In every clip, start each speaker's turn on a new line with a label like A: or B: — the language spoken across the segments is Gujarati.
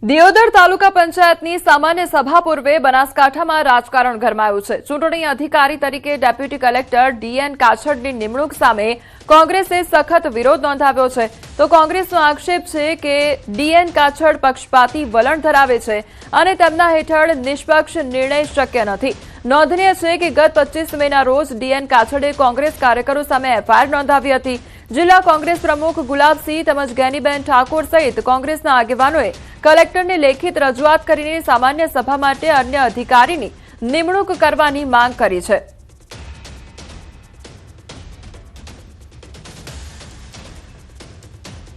A: દિયોદર તાલુકા પંચાયતની સામાન્ય સભા પૂર્વે બનાસકાંઠામાં રાજકારણ ગરમાયું છે। ચૂંટણી અધિકારી તરીકે ડેપ્યુટી કલેક્ટર ડીએન કાછડની નિમણૂક સામે કોંગ્રેસે સખત વિરોધ નોંધાવ્યો છે। તો કોંગ્રેસનો આક્ષેપ છે કે ડીએન કાછડ પક્ષપાતી વલણ ધરાવે છે અને તેમના હેઠળ નિષ્પક્ષ નિર્ણય શક્ય નથી। નોંધનીય છે કે ગત 25 મેના રોજ ડીએન કાછડે કોંગ્રેસ કાર્યકરો સામે એફઆઈઆર નોંધાવી હતી। જિલ્લા કોંગ્રેસ પ્રમુખ ગુલાબસિંહ તેમજ ગેનીબેન ઠાકોર સહિત કોંગ્રેસના આગેવાનોએ કલેક્ટરને લેખિત રજૂઆત કરીને સામાન્ય સભા માટે અન્ય અધિકારીની નિમણૂક કરવાની માંગ કરી છે।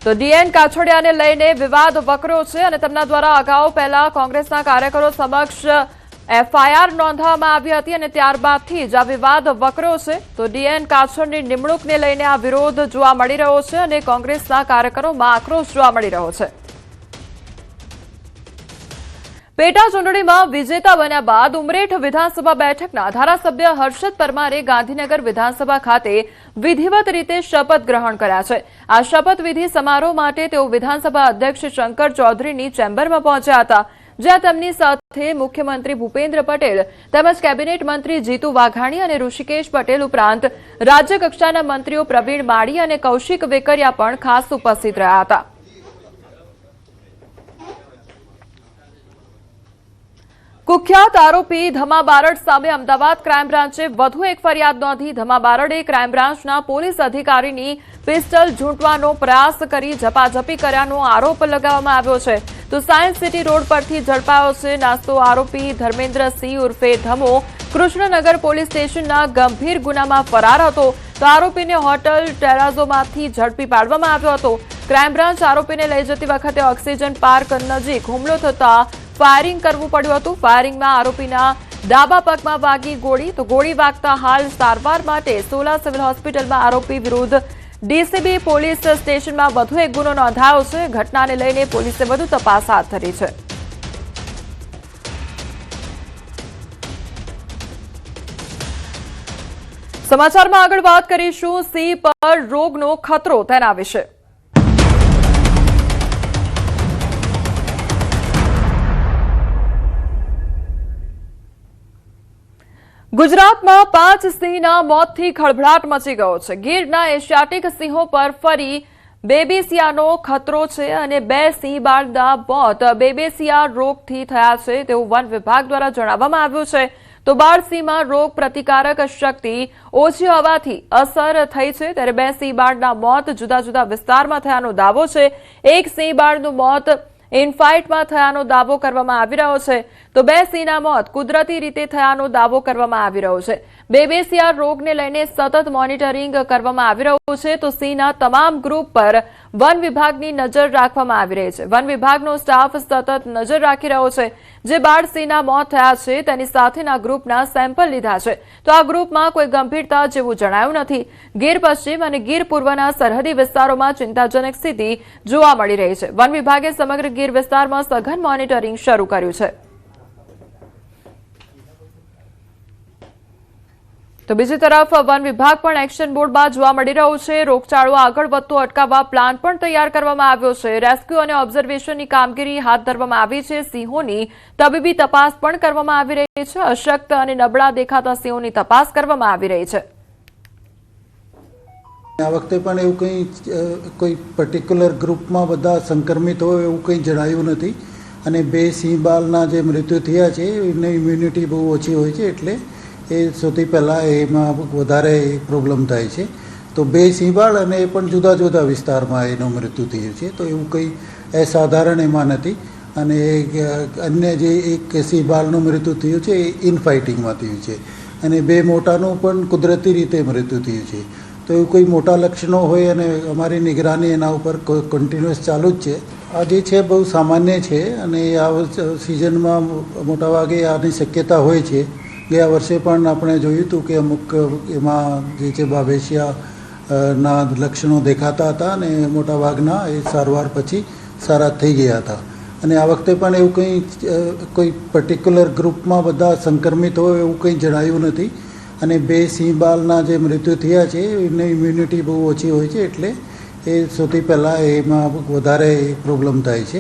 A: તો ડીએન કાછડિયાને લઈને વિવાદ વકર્યો છે અને તેમના દ્વારા અગાઉ પહેલા કોંગ્રેસના કાર્યકરો સમક્ષ એફઆઈઆર નોંધવામાં આવી હતી અને ત્યારબાદથી જ આ વિવાદ વકર્યો છે। તો ડીએન કાછડની નિમણૂકને લઈને આ વિરોધ જોવા મળી રહ્યો છે અને કોંગ્રેસના કાર્યકરોમાં આક્રોશ જોવા મળી રહ્યો છે। પેટા ચૂંટણીમાં વિજેતા બન્યા બાદ ઉમરેઠ વિધાનસભા બેઠકના ધારાસભ્ય હર્ષદ પરમારે ગાંધીનગર વિધાનસભા ખાતે વિધિવત રીતે શપથ ગ્રહણ કર્યા છે। આ શપથવિધિ સમારોહ માટે તેઓ વિધાનસભા અધ્યક્ષ શંકર ચૌધરીની ચેમ્બરમાં પહોંચ્યા હતા, જ્યાં તેમની સાથે મુખ્યમંત્રી ભૂપેન્દ્ર પટેલ તેમજ કેબિનેટ મંત્રી જીતુ વાઘાણી અને ઋષિકેશ પટેલ ઉપરાંત રાજ્યકક્ષાના મંત્રીઓ પ્રવીણ માળી અને કૌશિક વેકરિયા પણ ખાસ ઉપસ્થિત રહ્યા હતા। કુખ્યાત આરોપી ધમા બારડ સામે અમદાવાદ ક્રાઇમ બ્રાન્ચે વધુ એક ફરિયાદ નોંધી। ધમા બારડે ક્રાઇમ બ્રાન્ચના પોલીસ અધિકારીની પિસ્ટલ ઝૂંટવાનો પ્રયાસ કરી ઝપાઝપી કર્યાનો આરોપ લગાવવામાં આવ્યો છે। તો સાયન્સ સિટી રોડ પરથી ઝડપાયો છે નાસ્તો આરોપી ધર્મેન્દ્રસિંહ ઉર્ફે ધમો કૃષ્ણનગર પોલીસ સ્ટેશનના ગંભીર ગુનામાં ફરાર હતો। તો આરોપીને હોટલ ટેરાઝોમાંથી ઝડપી પાડવામાં આવ્યો હતો। ક્રાઇમ બ્રાન્ચ આરોપીને લઈ જતી વખતે ઓક્સિજન પાર્ક નજીક હુમલો થતા ફાયરિંગ કરવું પડ્યું હતું। ફાયરિંગમાં આરોપીના ડાબા પગમાં વાગી ગોળી, તો ગોળી વાગતા હાલ સારવાર માટે સોલા સિવિલ હોસ્પિટલમાં આરોપી વિરુદ્ધ ડીસીબી પોલીસ સ્ટેશનમાં વધુ એક ગુનો નોંધાયો છે। ઘટનાને લઈને પોલીસે વધુ તપાસ હાથ ધરી છે। સમાચારમાં આગળ વાત કરીશું સિંહ પર રોગનો ખતરો તેના વિશે। ગુજરાતમાં 5 સિંહના મોતથી ખળભળાટ મચી ગયો છે। ગીરના એશિયાટિક સિંહો પર ફરી બેબેસિયાનો ખતરો છે અને 2 સિંહ બાળના મોત બેબેસિયા રોગથી થયા છે તેવું વન વિભાગ દ્વારા જણાવવામાં આવ્યું છે। તો બાળ સિંહમાં રોગ પ્રતિકારક શક્તિ ઓછી હોવાથી અસર થઈ છે, ત્યારે 2 સિંહ બાળના મોત જુદા જુદા વિસ્તારમાં થયાનો દાવો છે। એક સિંહ બાળનું મોત ઇનફાઇટમાં થયાનો દાવો કરવામાં આવી રહ્યો છે, તો 2 સિંહના મોત કુદરતી રીતે થયાનો દાવો કરવામાં આવી રહ્યો છે। બેબેસિયા રોગને લઈને સતત મોનિટરિંગ કરવામાં આવી રહ્યું છે। તો સિંહના તમામ ગ્રુપ પર વન વિભાગની નજર રાખવામાં આવી રહી છે। વન વિભાગનો સ્ટાફ સતત નજર રાખી રહ્યો છે। જે બાળ સિંહના મોત થયા છે તેની સાથેના ગ્રુપના સેમ્પલ લીધા છે, તો આ ગ્રુપમાં કોઈ ગંભીરતા જેવું જણાયું નથી। ગીર પશ્ચિમ અને ગીર પૂર્વના સરહદી વિસ્તારોમાં ચિંતાજનક સ્થિતિ જોવા મળી રહી છે। વન વિભાગે સમગ્ર ગીર વિસ્તારમાં સઘન મોનિટરિંગ શરૂ કર્યું છે। તો બીજી તરફ વન વિભાગ પણ એક્શન મોડમાં જોવા મળી રહ્યું છે। રોગચાળો આગળ વધતો અટકાવવા પ્લાન પણ તૈયાર કરવામાં આવ્યો છે। રેસ્ક્યુ અને ઓબ્ઝર્વેશનની કામગીરી હાથ ધરવામાં આવી છે। સિંહોની તબીબી તપાસ પણ કરવામાં આવી રહી છે। અશક્ત અને નબળા દેખાતા સિંહોની તપાસ કરવામાં આવી રહી છે।
B: આ વખતે પણ એવું કોઈ પર્ટિક્યુલર ગ્રુપમાં બધા સંક્રમિત હોય એવું કંઈ જણાયું નથી અને 2 સિંહ બાળના જે મૃત્યુ થયા છે એની ઇમ્યુનિટી બહુ ઓછી હોય છે, એટલે એ સૌથી પહેલાં એમાં વધારે પ્રોબ્લેમ થાય છે। તો 2 સિંહ બાળ અને એ પણ જુદા જુદા વિસ્તારમાં એનું મૃત્યુ થયું છે, તો એવું કંઈ અસાધારણ એમાં નથી। અને અન્ય જે એક સિંહ બાળનું મૃત્યુ થયું છે એ ઇનફાઇટિંગમાં થયું છે અને 2 મોટાનું પણ કુદરતી રીતે મૃત્યુ થયું છે। તો એવું કોઈ મોટા લક્ષણો હોય અને અમારી નિગરાની એના ઉપર કન્ટિન્યુઅસ ચાલુ જ છે। આ જે છે બહુ સામાન્ય છે અને આ સિઝનમાં મોટાભાગે આની શક્યતા હોય છે। ગયા વર્ષે પણ આપણે જોયું હતું કે અમુક એમાં જે છે બેબેસિયા ના લક્ષણો દેખાતા હતા અને મોટાભાગના એ સારવાર પછી સારા થઈ ગયા હતા। અને આ વખતે પણ એવું કોઈ પર્ટિક્યુલર ગ્રુપમાં બધા સંક્રમિત હોય એવું કંઈ જણાયું નથી અને 2 સિંહ બાળના જે મૃત્યુ થયા છે એની ઇમ્યુનિટી બહુ ઓછી હોય છે, એટલે એ સૌથી પહેલાં એમાં વધારે પ્રોબ્લેમ થાય છે।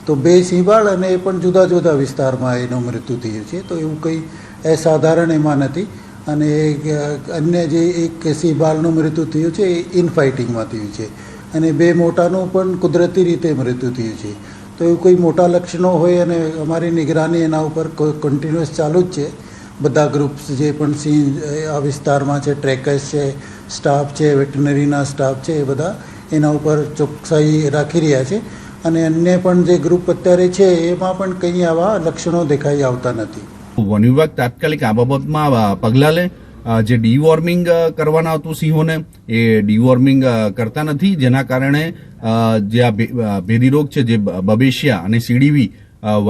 B: તો 2 સિંહબાળ અને એ પણ જુદા જુદા વિસ્તારમાં એનું મૃત્યુ થયું છે. તો એવું કંઈ અસાધારણ એમાં નથી. અને અન્ય જે એક સિંહબાળનું મૃત્યુ થયું છે એ ઇનફાઇટિંગમાં થયું છે અને 2 મોટાનું પણ કુદરતી રીતે મૃત્યુ થયું છે. તો એવું કોઈ મોટા લક્ષણો હોય અને અમારી નિગરાની એના ઉપર કન્ટિન્યુઅસ ચાલુ જ છે. બધા ગ્રુપ્સ જે પણ સિંહ આ વિસ્તારમાં છે, ટ્રેકર્સ છે, સ્ટાફ છે, વેટનરીના સ્ટાફ છે, એ બધા એના ઉપર ચોકસાઈ રાખી રહ્યા છે. અને અન્ય પણ જે ગ્રુપ અત્યારે છે એમાં પણ કંઈ આવા લક્ષણો દેખાઈ આવતા નથી.
C: વન વિભાગ તાત્કાલિક આ બાબતમાં પગલાં લે. જે ડીવોર્મિંગ કરવાના હતું સિંહોને એ ડીવોર્મિંગ કરતા નથી, જેના કારણે જે આ ભેદી રોગ છે, જે બબેશિયા અને સીડીવી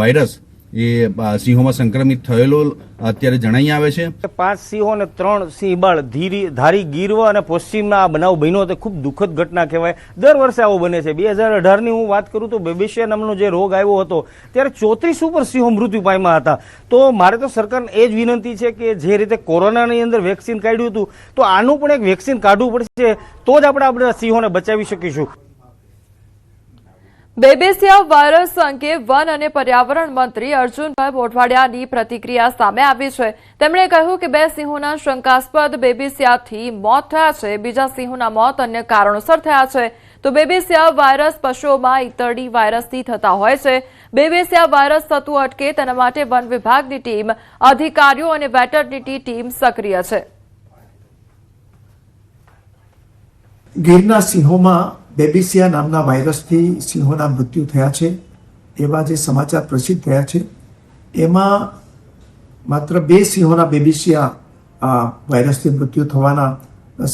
C: વાયરસ એ સિંહોમાં સંક્રમિત થયેલો અત્યારે જણાઈ આવે છે.
D: 5 સિંહો અને 3 સિંહબાળ ધારી, ગીરવ અને પશ્ચિમના આ બનાવ બન્યો હતો. ખૂબ દુઃખદ ઘટના કહેવાય. દર વર્ષે આવો બને છે. 2018ની હું વાત કરું તો બેબેશિયા નામનો જે રોગ આવ્યો હતો ત્યારે 34 ઉપર સિંહો મૃત્યુ પામ્યા હતા. તો મારે તો સરકારને એ જ વિનંતી છે કે જે રીતે કોરોનાની અંદર વેક્સિન કાઢ્યું હતું તો આનું પણ એક વેક્સિન કાઢવું પડશે, તો જ આપણે સિંહોને બચાવી શકીશું.
A: બેબેસિયા વાયરસ અંગે વન અને પર્યાવરણ મંત્રી અર્જુનભાઈ મોઢવાડિયાની પ્રતિક્રિયા સામે આવી છે. તેમણે કહ્યું કે 2 સિંહોના શંકાસ્પદ બેબેસિયાથી મોત થયા છે. બીજા સિંહોના મોત અન્ય કારણોસર થયા છે. તો બેબેસિયા વાયરસ પશુઓમાં ઈતરડી વાયરસથી થતા હોય છે. બેબેસિયા વાયરસ થતું અટકે તેના માટે વન વિભાગની ટીમ, અધિકારીઓ અને વેટરનિટી ટીમ સક્રિય છે.
E: ગીરના સિંહોમાં બેબેસિયા નામના વાયરસથી સિંહોના મૃત્યુ થયા છે એવા જે સમાચાર પ્રસિદ્ધ થયા છે એમાં માત્ર 2 સિંહોના બેબેસિયા વાયરસથી મૃત્યુ થવાના,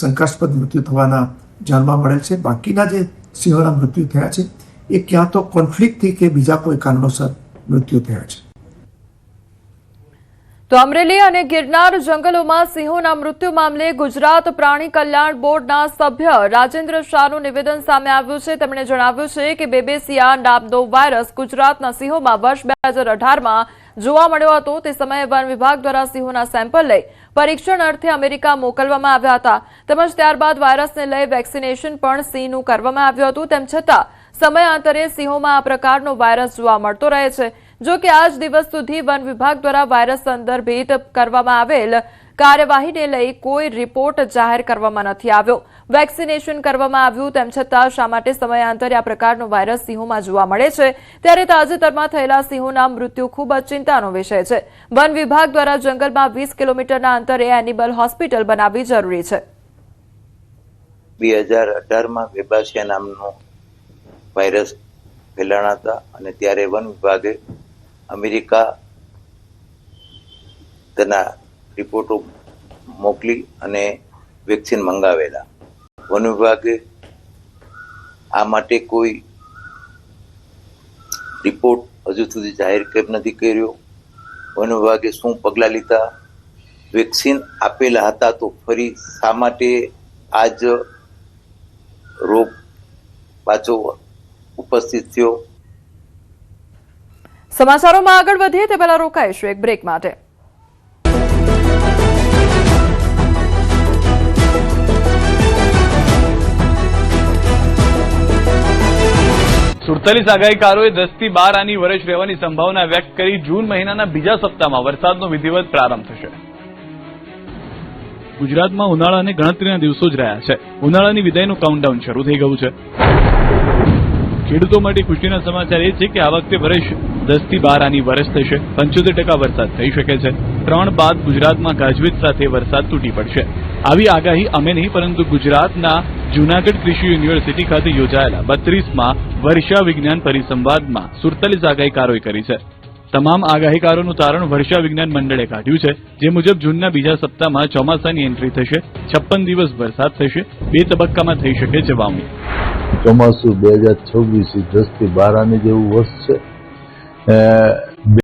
E: શંકાસ્પદ મૃત્યુ થવાના જાણવા મળેલ છે. બાકીના જે સિંહોના મૃત્યુ થયા છે એ ક્યાં તો કોન્ફ્લિક્ટથી કે બીજા કોઈ કારણોસર મૃત્યુ થયા છે.
A: તો અમરેલી અને ગિરનાર જંગલોમાં સિંહોના મૃત્યુ મામલે ગુજરાત પ્રાણી કલ્યાણ બોર્ડના સભ્ય રાજેન્દ્ર શાહનું નિવેદન સામે આવ્યું છે. તેમણે જણાવ્યું છે કે બેબેસિયા નામનો વાયરસ ગુજરાતના સિંહોમાં વર્ષ 2018માં જોવા મળ્યો હતો. તે સમયે વન વિભાગ દ્વારા સિંહોના સેમ્પલ લઈ પરીક્ષણ અર્થે અમેરિકા મોકલવામાં આવ્યા હતા. તેમજ ત્યારબાદ વાયરસને લઈ વેક્સિનેશન પણ સિંહનું કરવામાં આવ્યું હતું. તેમ છતાં સમયાંતરે સિંહોમાં આ પ્રકારનો વાયરસ જોવા મળતો રહે છે. જો કે આજ દિવસ સુધી વન વિભાગ દ્વારા વાયરસ સંદર્ભિત કરવામાં આવેલ કાર્યવાહીને લઈ કોઈ રિપોર્ટ જાહેર કરવામાં નથી આવ્યો. વેક્સિનેશન કરવામાં આવ્યું તેમ છતાં શા માટે સમયાંતરે આ પ્રકારનો વાયરસ સિંહોમાં જોવા મળે છે? ત્યારે તાજેતરમાં થયેલા સિંહોના મૃત્યુ ખૂબ જ ચિંતાનો વિષય છે. વન વિભાગ દ્વારા જંગલમાં 20 કિલોમીટરના અંતરે એનિમલ હોસ્પિટલ બનાવવી જરૂરી છે.
F: 2018માં બેબેસિયા નામનો વાયરસ ફેલાણા હતા અને ત્યારે વન વિભાગે અમેરિકા તેના રિપોર્ટો મોકલી અને વેક્સિન મંગાવેલા. વન વિભાગે આ માટે કોઈ રિપોર્ટ હજુ સુધી જાહેર કેમ નથી કર્યો? વન વિભાગે શું પગલાં લીધા? વેક્સિન આપેલા હતા તો ફરી શા માટે આજ રોગ પાછો ઉપસ્થિત થયો?
A: સમાચારોમાં આગળ વધીએ તે પહેલા રોકાઈશું એક બ્રેક માટે.
G: સુડતાલીસ આગાહીકારોએ 10 થી 12 આની વર્ષ રહેવાની સંભાવના વ્યક્ત કરી. જૂન મહિનાના બીજા સપ્તાહમાં વરસાદનો વિધિવત પ્રારંભ થશે. ગુજરાતમાં ઉનાળાને ગણતરીના દિવસો જ રહ્યા છે. ઉનાળાની વિદાયનું કાઉન્ટડાઉન શરૂ થઈ ગયું છે. ખેડૂતો માટે ખુશીના સમાચાર એ છે કે આ વખતે વર્ષ 10 થી 12 આની વર્ષ થશે. 75% વરસાદ થઈ શકે છે. 3 બાદ ગુજરાતમાં ગાજવીજ સાથે વરસાદ તૂટી પડશે. આવી આગાહી અમે નહીં પરંતુ ગુજરાતના જૂનાગઢ કૃષિ યુનિવર્સિટી ખાતે યોજાયેલા 32માં વર્ષા વિજ્ઞાન પરિસંવાદમાં 47 આગાહીકારોએ કરી છે. તમામ આગાહીકારોનું તારણ વર્ષા વિજ્ઞાન મંડળે કાઢ્યું છે. જે મુજબ જૂનના બીજા સપ્તાહમાં ચોમાસાની એન્ટ્રી થશે. 56 દિવસ વરસાદ થશે. 2 તબક્કામાં થઈ શકે છે વાવણી.
H: ચોમાસું 2026 10 થી 12 આની જેવું વર્ષ છે.